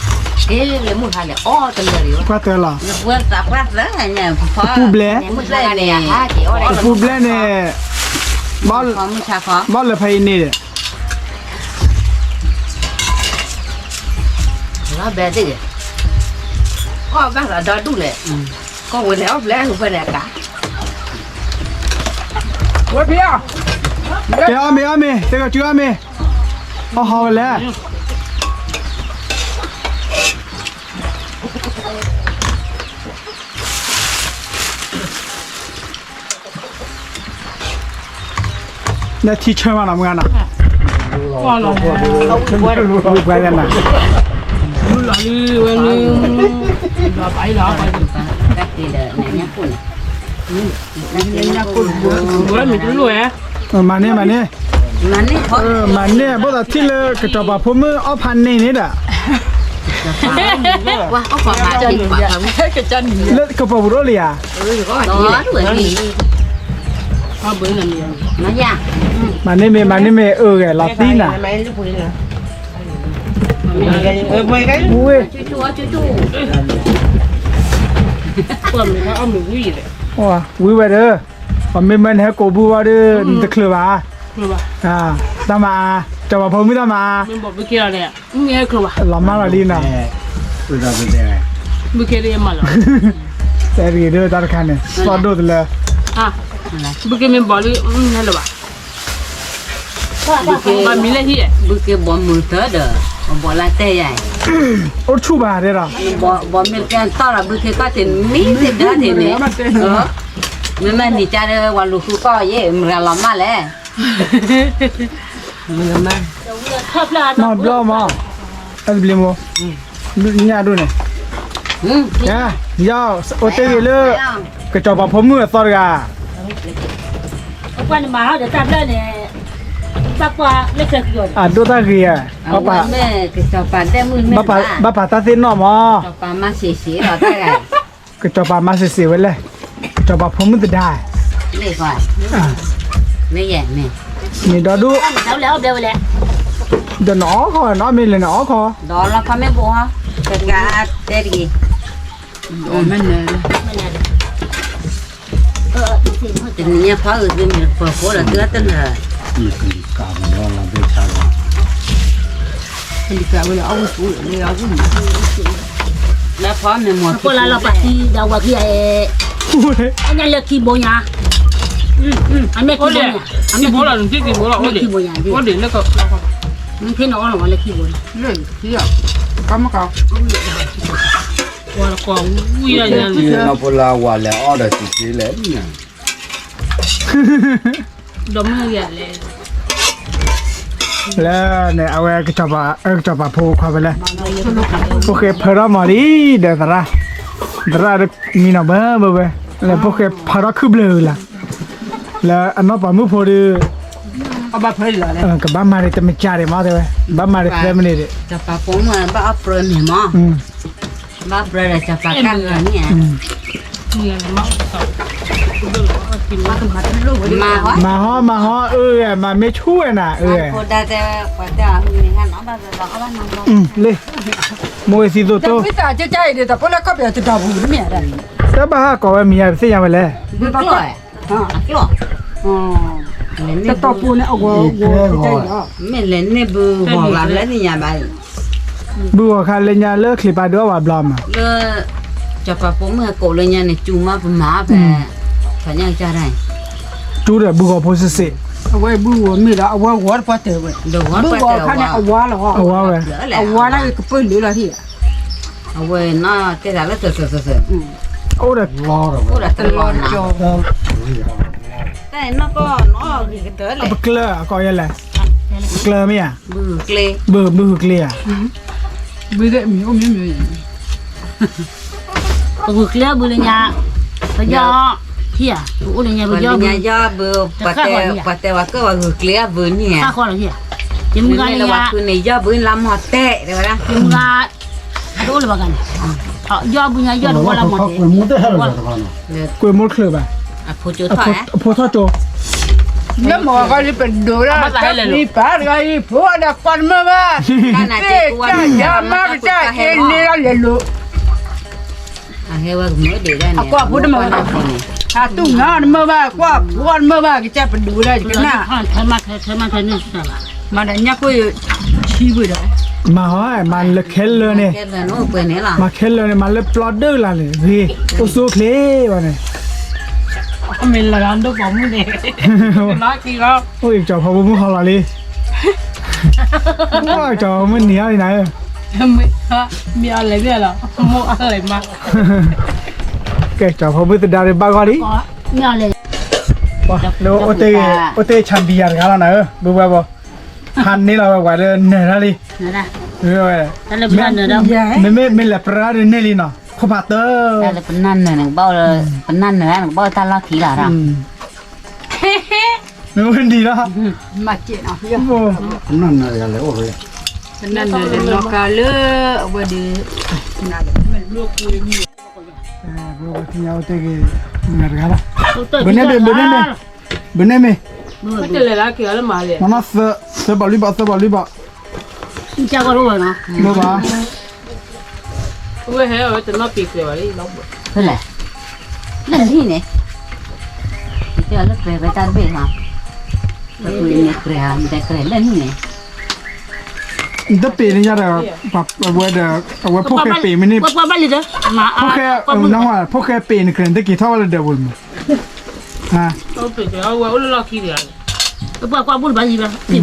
เอ๊ะเลยมุ่งหาเลยอ๋อจังเลย qua tao là เพื่อนตาพระแล้วเนี่ยพ่อ ผู้เบล มุ่งเลยเนี่ยฮะจีอ๋อได้ ผู้เบลเนี่ยบ้าน พ่อมุ่งชาพ่อ บ้านเลยไปนี่ แล้วแบบนี้ก็บ้านเราดอดูเลยก็วันแล้วแล้วไปไหนกัน หัวเพี้ย cái ame这个就ame好嘞那提车嘛，那么干呐？ ว่าเรา 路拐的呐？ ลูกหลานวันนี้เราไปแล้วไป các chị là nhà phun nhà phun bữa mình cứ lùi á มาเนี่ย mà nè khó มาเนี่ยพวกเราที่เลยกระจกผมมือเอาพันนี่ด่ะ quá có còn mà chân cái chân เลือดกระเป๋าบุรุษเลยอ่ะ đó đuổi gì เอาเบอร์นั่นเนี่ย nó nha มาเนี่ยเมแกลาตีน่ะ อุ้ย chú Còn mình có ông được quý gì đấy ว้าวิวเด้อผมไม่มันให้กูบูว่าเด้อตะเคลือบ่า Rồi bà ตามาจะว่าผมไม่ตามา Mình bỏ bữa kia là nè Nghe không bà ลำมาละดีน่ะ Sudah sudah. Bữa kia đi em mà là แต่ดีเด้อตาคันเนี่ยสอดดูเลย À Bữa kia mình bỏ đi Nghe là bà Bà mình lên hier bữa kia bỏ mưa tới đờ bỏ lại tê vậy โอ้ชูบาเด้อ bỏ mình cái to là bữa kia có tiền mí thì đó thì nè mình mà đi cha đây qua lục có vậy mình làm mà lẽ มาบล้อมาอันเบลโมนี่ดูเนี่ยยาวโอเตวิเลกระจกผมมือสอดกะ quan mà để tập lên này tập qua lấy được rồi ดูตาเกียบ้า mẹ cái cho bà đem mưa mẹ บ้าตาเส้นนอมอ cho bà mà xì xì rồi ta cái กระจกมาเสียไว้เลยกระจกผมมือได้ đây coi đây vậy nè นี่ดอดู đâu léo đều lẹ เดี๋ยวหนอคอหนอมีเลยหนอคอ đó là phải mấy bộ ha cái gà đây gì rồi mình thì nhà phá ở bên mình phố là tứa tên là Kamu orang bercakap. Thì cả bây giờ ông chú đi áo cũng là phá mình một cô là lo bạc đi đâu bạc kia anh nhà lấy kim bò nhà anh lấy kim bò nhà Thì bố là đừng thích thì bố là có để kim bò nhà gì Có để nó cậu thế nó là lấy kim bò Lên Thì à Cắm nó cậu Qua là còn Ui là nhà Ini nak pula wala ada sisi lainnya. Đấm nó gà lên แล้วเนี่ยเอาไว้ก็จะปะพูเข้าไปเลยโอเคเพราะมาดิเดี๋ยวตระมีน้ำเบ้อแล้วโอเคเพราะคือเบลอละแล้วอันนั้นปะมือพอดี เอาบ้าเพลินเลย กับบ้านมาเลยแต่ไม่จ่ายมาเลยบ้านมาเลยเพื่อนมันเลย จะปะปงมาบ้าเปรย์เนี่ยมั้งบ้าเปรย์จะปะกันเนี่ย มึงอะไรมากินมาถึงมาลูก มาฮอมาไม่ช่วยน่ะพอได้แต่พอได้มีงานเอาบ้าเราเอาบ้านน้อง เลยมวยสิโตโต พี่ตาจะใจเดี๋ยวแต่พอแล้วก็ไปจะดับหูเมียได้ แต่บ้าก็ว่ามีอะไรเสียไปเลย ดูกล้วยกล้วยอ๋อ จะตบปูเนี่ยเอาวัวใจเนาะ ไม่เล่นเนี่ยบูหัวแบบเล่นนี่ยังไง บัวคาเลญาเลิกคลิปไปด้วยว่าบลอมอ่ะ ก็จะปะปงมาโกเลยเนี่ยจูมาเป็นหมาไปขันยังจะได้ จูเดบัวโพสสิ เอาไว้บัวมีแล้วเอาวัวหัวพอเต๋อเว้ย เดี๋ยว บัวข้าเนี่ยเอาวัวหรอ เอาว่าเว้ย เอาวัวนั่นก็ปืนหรืออะไรที่ เอาไว้น่าเจ๊ดาแล้วเสือ โอ้เด็ก รอหรอ โอ้ละตลอดนะ จอ แต่น่าก็น้อกี่เต๋อเล เอา ย ไปเกลือก็ยังไงเกลือไหมอ่ะ บูเกล บือเกลือ ไม่ได้มีมี ตัวเคลียร์บุญญาไปย่อเฮียบุญญาไป วัน ย่อบุ นี้ย่าบูปัตเตว่าก็ว่าเกลียบูเนี่ย ข้าคนละเฮียจิม มึง กา ไง เนี่ย ว่าคือในย่าบูลำหัวเตะเดี๋ยวนะ จิมกาดูเลยบ้างกันย่อบุญญาย่อดูว่าละหมด เขาหมูได้เหรอตะกัน กล้วยมดเคลือบอ่ะ พูดจุดถอย โพทอโจ แล้วหมอก็จะเป็นดูแล้วนี่ป้าก็อีผัวดักปันมาบ้า การไหนเจ๊กูว่า จ้ามากจ้าเอ็นนี่เราเลยรู้ เฮ้ยว่าเมื่อเดี๋ยวได้เนี่ย ถ้าตุ้งงานมาบ้ากว่าผัวมาบ้าก็จะเป็นดูได้กันนะ เธอมานี่ใช่ป่ะ มาได้เนี่ยก็ชี้ไปได้ มาฮะมันเลยเคลเลยเนี่ย แค่นั้นโอ้เปิดเนี่ยล่ะ มาเคลเลยเนี่ยมันเลยปลอดเด้อละเลยพี่โอซูเคลวะเนี่ย mình là làm đốt bóng này nói gì đó โอ้ยจอพอบุ้มเขาละเลยว่าจอมันเหนียวที่ไหน mi ăn lấy về là mua ăn lấy mà แกจอพอบุ้มติดดาวในบ้านก่อนดิ ไม่เอาเลย แล้วโอเตชันบียร์กันแล้วนะบุ้มบ่ฮันนี่เราว่าเดินเนี่ยนะดิ นะนะ เออ แต่ละบ้านเนี่ยเรา ไม่แหลปราเดินเนี่ยลิเนาะขบเตอร์ แต่เป็นนั่นเนี่ยหนึ่งเบ้าเลยเป็นนั่นเนี่ยหนึ่งเบ้าตาลักขี้ละรัง นึกว่าดีแล้ว mà chuyện nào hiểu โอ้ นั่นน่ะอะไรโอ้ย nên là nó cả lứa vừa đi mình luộc mùi mùi บุ้มที่เอาเตะกันเงินกันละเบนเน่เม cái này là kiểu là mà liền มามาเซบอลลีบะ เจ้าก็รู้เนาะ โนบะ vừa hè rồi tụi nó bị kiểu đấy nó เท่าไหร่เล่นที่เนี่ยเดี๋ยวเราไปตามเบลมาเราคุยเนี่ยเกลียมีแต่เกลียเล่นที่เนี่ย เดปีนี่จะได้แบบว่าพวกแค่ปีไม่นี่ ว่าบ้านเลยเด้อมา พวกแค่น้องว่าพวกแค่ปีนี่เคยได้กี่เท่าเลยเดี๋ยวบุญฮะ nó bị kiểu vừa nó lo kia đấy ว่าบุญบ้านเลยสิ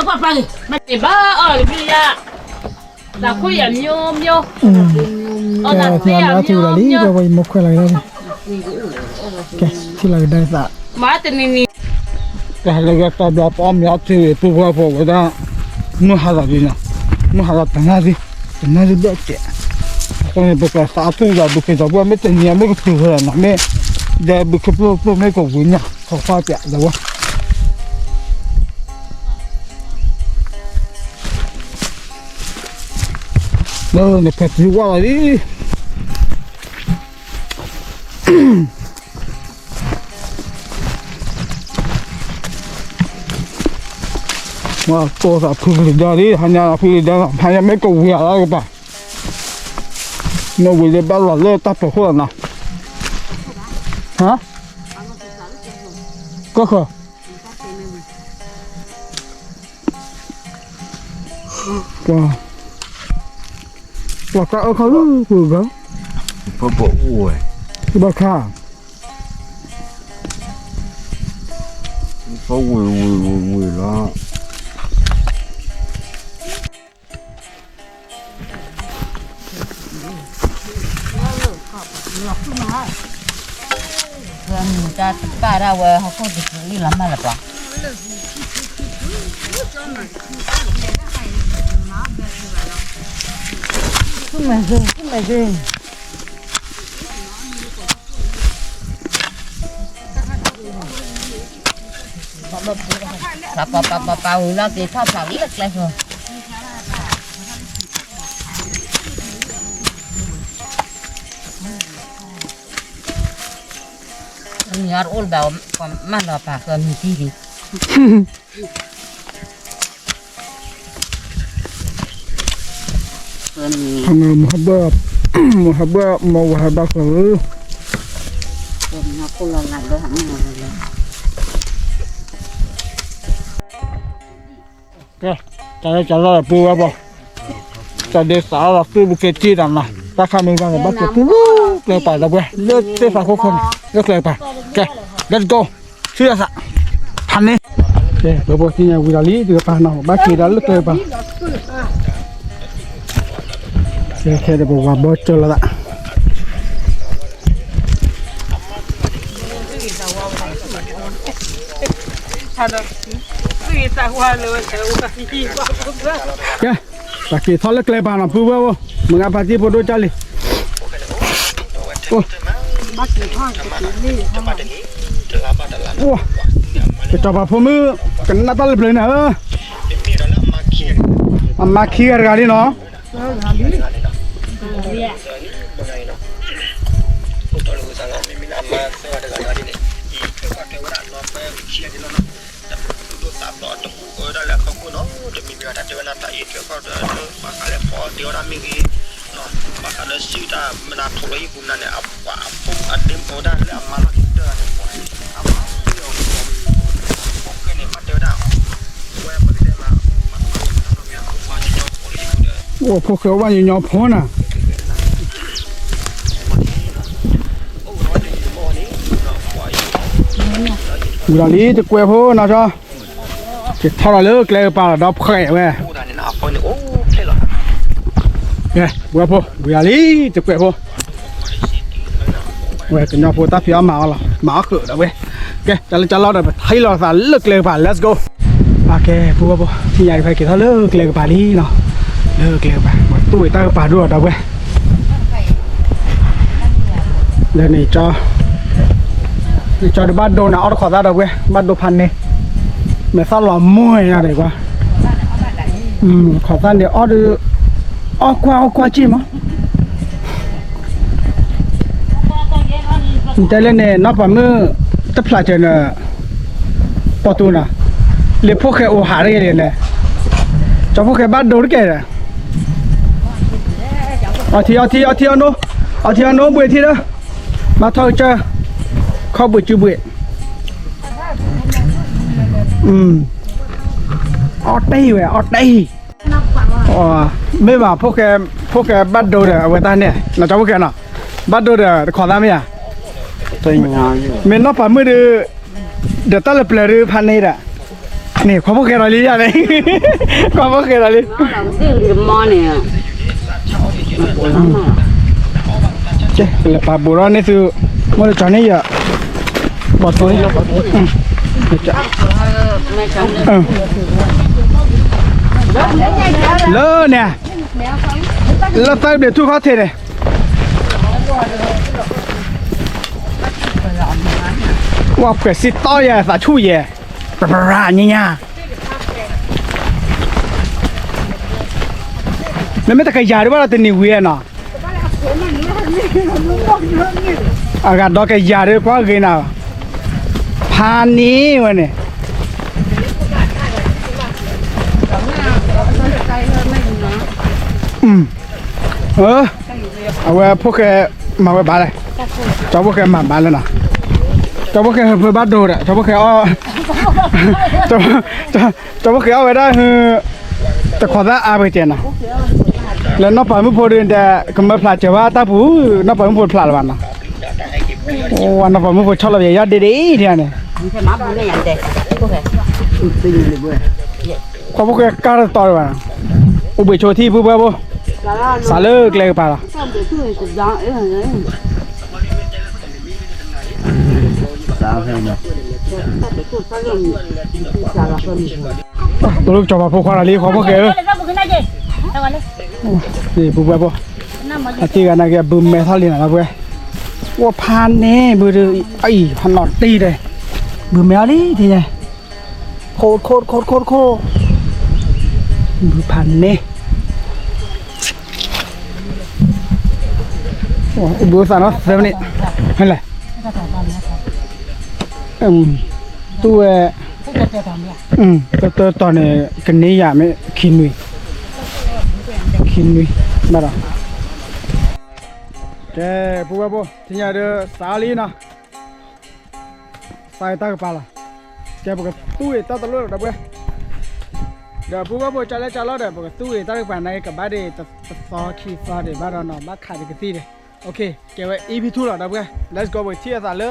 ว่าไปเลย thì ba ở bây giờ là có giảm nhôm nhô แกที่เราถือละลี่ก็ไปมุกอะไรได้แกที่เราได้สัก má tên này แกเลยก็ตอบรับอ้อมยอดที่ผู้ว่าพวกว่ามือหาอะไรเนี่ยมือหาอะไรตั้งหน้าดิเด็กแกคนนี้เป็นสาวผู้ว่าบุคคลว่าไม่เป็นเนี่ยไม่ก็ถือเลยนะไม่เดี๋ยวบุคคลพวกไม่ก็วุ่นเนี่ยเขาฟ้าเปียกแล้ววะแล้วเนี่ยเพชรว่าอะไรว่าตัวสับพึ่งหรือดาดิฮันยาพึ่งหรือดาฮันยาไม่กูเหี้ยแล้วก็ป่ะโน้ตวิเลบ้าหล่อเลิศตัดไปหัวนะฮะก็คือว่าก็เอาเขาลูกกูก็ พอบอกโอ้ย ที่บ้านข้า เขาวุ้ยแล้ว เพื่อนจะป้าเราเขาก็จะซื้อลำมาละป่ะ Papa ulang kita paling lek lah. Nyar ul bau mana pakai mesti. Muhabbat muhabbat kalau Aku lah nak dah cara pu apa cara salah tu bukan tidak lah tak kami kan baca tu lepas dah boleh lepas aku kan lepas okay let's go sudah sah panen okay lepas ni aku dah li dia panen baki dah lepas okay dah bawa bocor lah ada kita walau okay baki tolak lepas nak pu apa mengapa dia bodoh cali oh wah coba pemu kena tal beli na makhir kali no我破壳万一鸟破呢กูนี่จะกลัวพ่อนะจ๊ะจะทอดเลิกเลยป่าดอกไข่เว้ยเนี่ยกลัวพ่อกูนี่จะกลัวพ่อเว้ยกันยอพ่อตาพี่มาละมาเกิดเว้ยแกจะรอได้ให้รอสารเลิกเลยป่า let's go โอเคพ่อที่ใหญ่ไปกี่ทอดเลิกเลยป่านี่เนาะเลิกเลยป่าตู้ตาป่าด้วยดอกเว้ยเดี๋ยวนี้จ้าcho đi bắt đồ nào khó ra đâu quê bắt đồ pan này mẹ sao lò mồi ra đây quá khó ra để ở qua chi mà đây lên này nó phải mưa tập lại cho nó bỏ tu nè lấy phô khai ô hà đây này cho phô khai bắt đồ cái này ở thì nó bưởi thì đó mà thôi chơiข้าวบุจุบุออดได้เว้ยออดได้อ๋อไม่ว่าพวกแกบัดโดเด้อเวตาเนี่ยเราจะพวกแกเนาะบัดโดเด้อขอตามมั้ยอ่ะตัวงานเมนเนาะป่ามือเด้อตะละเปลอพันนี่ล่ะนี่ขอพวกแกรอลิอ่ะนี่ขอพวกแกรอลิเจ๊ละป่าบุรนี่คือมื้อจอนี่อ่ะbỏ túi lơ nè lơ tay để thu phát thế này wow cái xịt to vậy phải chui vậy ra như nha nên mấy cái già đó là tên nhiều quyền à gạt đó cái già đấy quá ghê nào pan ní mà nèเอาพวกแกมาไว้บ้านเลยเจ้าพวกแกมาบ้านแล้วนะเจ้าพวกแกไปบ้านดูเลยเจ้าพวกแกอ้อเจ้าพวกแกเอาไว้ได้คือแต่ขอได้อาไปเจนนะแล้วน้องปอยไม่พอเดินแต่ก็มาพลาดเจ้าว่าตาผู้น้องปอยไม่พอพลาดวันนะโอ้วันน้องปอยไม่พอชอบเราอย่างดีๆที่นี่ขอพวกแกกล้าต่อวันอุบลโชว์ที่ผู้บ่าวสาเลิกเลยป่ะล่ะsao thế nhỉ ตัวลูกจอบพวกอะไรขอพวกเกอ Boleh tak bukan aja. Tak boleh. นี่ปุ๊บปุ๊บ Nama อาทิตย์กันนะแกบึมแม่ทอดเลยนะเว้ยว่าพันเนี่ยบือไอ้พันหลอดตีเลยบึมแมวนี่ทีไงโคตรบือพันเนี่ยโอ้บือสานเนาะเซฟนี่เห็นไรตัว ตัวตอนนี้กันนี้อย่าไม่คินนุยมาละแกปุ๊บปุ๊บที่นี่เด้อสาลีนะใส่ตากระเป๋าละแกบอกว่าตู้ตาตะลุยดับเว้ยเดี๋ยวปุ๊บปุ๊บจะเล่นจะรอดเดี๋ยวบอกว่าตู้ตากระเป๋าในกับบ้านเด็กจะซอขี้ซอเด็กบ้านเราเนาะบ้านขายเด็กตีเด็กโอเคแกว่า EP2 หรอดับเว้ย let's go ไปเที่ยวซะเลย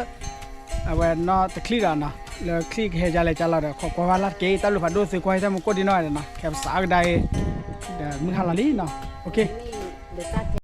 เอาไว้นอตะคลีกันนะแล้วคลิกเฮจาเลยจะรอเดี๋ยวขอบคุณว่าลัดเกย์ตาลุพัดดูสิควายถ้ามันก็ดีน้อยนะแค่สากได้เดี๋ยวมึงหาละลีเนาะโอเค